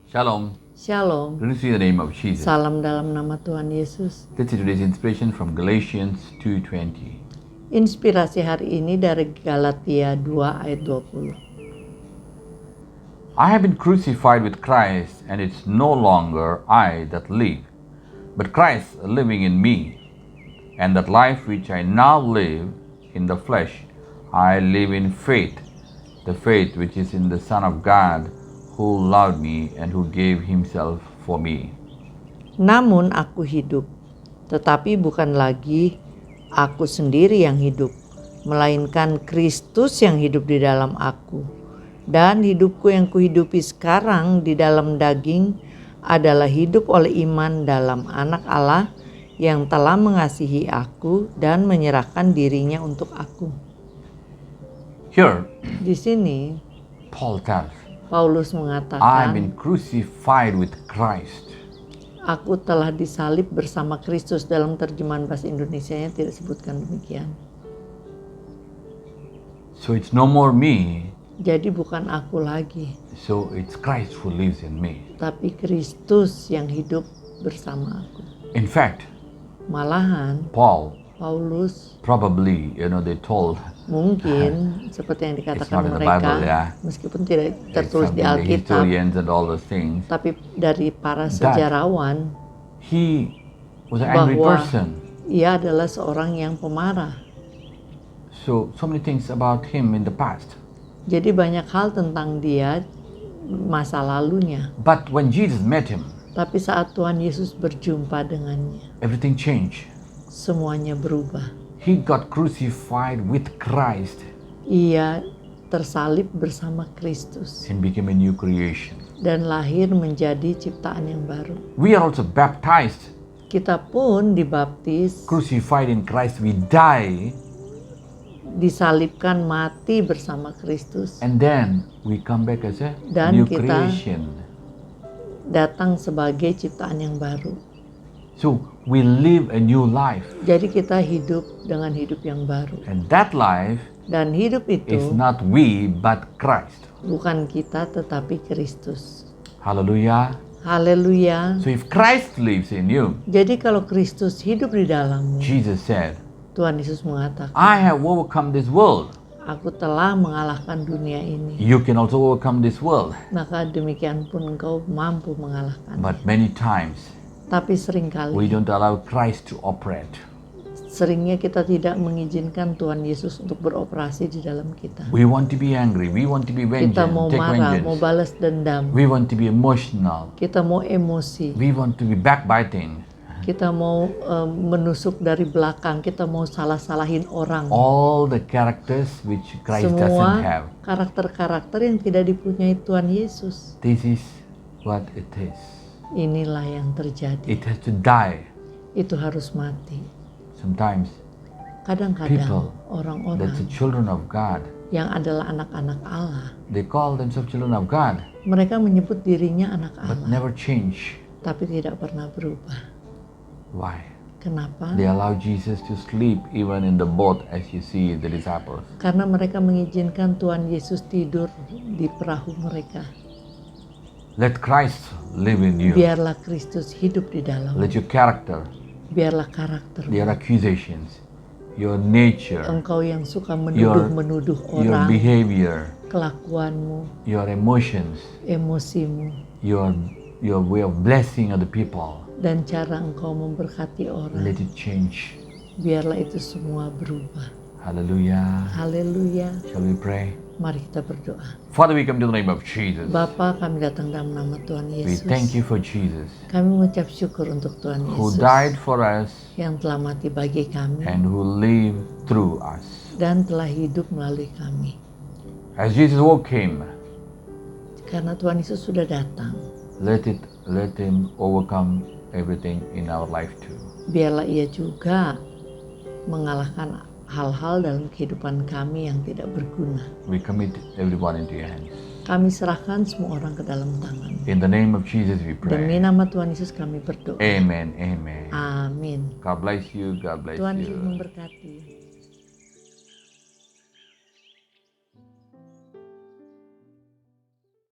Shalom. Shalom. Greetings in the name of Jesus. Salam dalam nama Tuhan Yesus. This is today's inspiration from Galatians 2:20. Inspirasi hari ini dari Galatia 2 ayat 20. I have been crucified with Christ, and it's no longer I that live, but Christ living in me. And that life which I now live in the flesh, I live in faith, the faith which is in the Son of God, who loved me and who gave himself for me. Namun aku hidup, tetapi bukan lagi aku sendiri yang hidup, melainkan Kristus yang hidup di dalam aku. Dan hidupku yang kuhidupi sekarang di dalam daging adalah hidup oleh iman dalam Anak Allah yang telah mengasihi aku dan menyerahkan dirinya untuk aku. Here, Di sini Paul tells, Paulus I have mengatakan, been crucified with Christ. aku telah disalib bersama Kristus. Dalam terjemahan bahasa Indonesianya tidak sebutkan demikian. So it's no more me, Jadi bukan aku lagi, so it's Christ who lives in me. tapi Kristus yang hidup bersama aku. In fact, Malahan Paulus probably, they told mungkin seperti yang it's dikatakan not in the mereka, Bible, yeah. meskipun tidak It's tertulis di something the Alkitab, historians and all those things. tapi dari para sejarawan, He was an angry bahwa person. ia adalah seorang yang pemarah. So many things about him in the past. Jadi banyak hal tentang dia masa lalunya. But when Jesus met him, Tapi saat Tuhan Yesus berjumpa dengannya, everything changed. semuanya berubah. He got crucified with Christ Ia tersalib bersama Kristus and became a new creation. dan lahir menjadi ciptaan yang baru. We are also baptized, Kita pun dibaptis, crucified in Christ. We die, disalibkan, mati bersama Kristus, and then we come back as a Dan new kita creation. datang sebagai ciptaan yang baru. So we live a new life, Jadi kita hidup dengan hidup yang baru. and that life Dan hidup is itu not we but Christ. bukan kita tetapi Kristus. Hallelujah. Haleluya. So if Christ lives in you, Jadi kalau Kristus hidup di dalammu, Jesus said, Tuhan Yesus mengatakan, I have overcome this world. aku telah mengalahkan dunia ini. You can also overcome this world. Maka demikian pun engkau mampu mengalahkan. But many times Tapi we seringkali, don't allow Christ to operate. seringnya kita tidak mengizinkan Tuhan Yesus untuk beroperasi di dalam kita. We want to be angry. We want to be Kita vengeance, mau take marah, mau vengeance. balas dendam. We want to be emotional. Kita mau emosi. We want to be backbiting. Kita mau menusuk dari belakang. Kita mau salah-salahin orang. All the characters which Christ doesn't Semua have. karakter-karakter yang tidak dipunyai Tuhan Yesus. This is what it is. Inilah yang terjadi. It has to die. Itu harus mati. Sometimes Kadang-kadang People that's orang-orang the children of God. yang adalah anak-anak Allah, They call themselves children of God, mereka menyebut dirinya anak but Allah, never change. tapi tidak pernah berubah. Why? Kenapa? They allow Jesus to sleep even in the boat, as you see the disciples. Karena mereka mengizinkan Tuhan Yesus tidur di perahu mereka. Let Christ live in you. Biarlah Kristus hidup di dalam. Let your character, Biarlah karakter. your accusations, your nature, Engkau yang suka your menuduh your orang, behavior, kelakuanmu, your emotions, emosimu, your way of blessing other people, dan cara engkau memberkati orang. let it change. Biarlah itu semua berubah. Hallelujah. Haleluya. Shall we pray? Mari kita berdoa. Father, we come to the name of Jesus. Bapa, kami datang dalam nama Tuhan We Yesus. thank you for Jesus, Kami mengucap syukur untuk Tuhan who Yesus died for us yang telah mati bagi kami and who lived through us. dan telah hidup melalui kami. As Jesus overcame, Karena Tuhan Yesus sudah datang, let him overcome everything in our life too. biarlah ia juga mengalahkan hal-hal dalam kehidupan kami yang tidak berguna. We commit everyone into your hands. Kami serahkan semua orang ke dalam tangan. In the name of Jesus we Demi pray. nama Tuhan Yesus kami berdoa. Amen. Amen. Amin. God bless you. God bless Tuhan Yesus you. memberkati.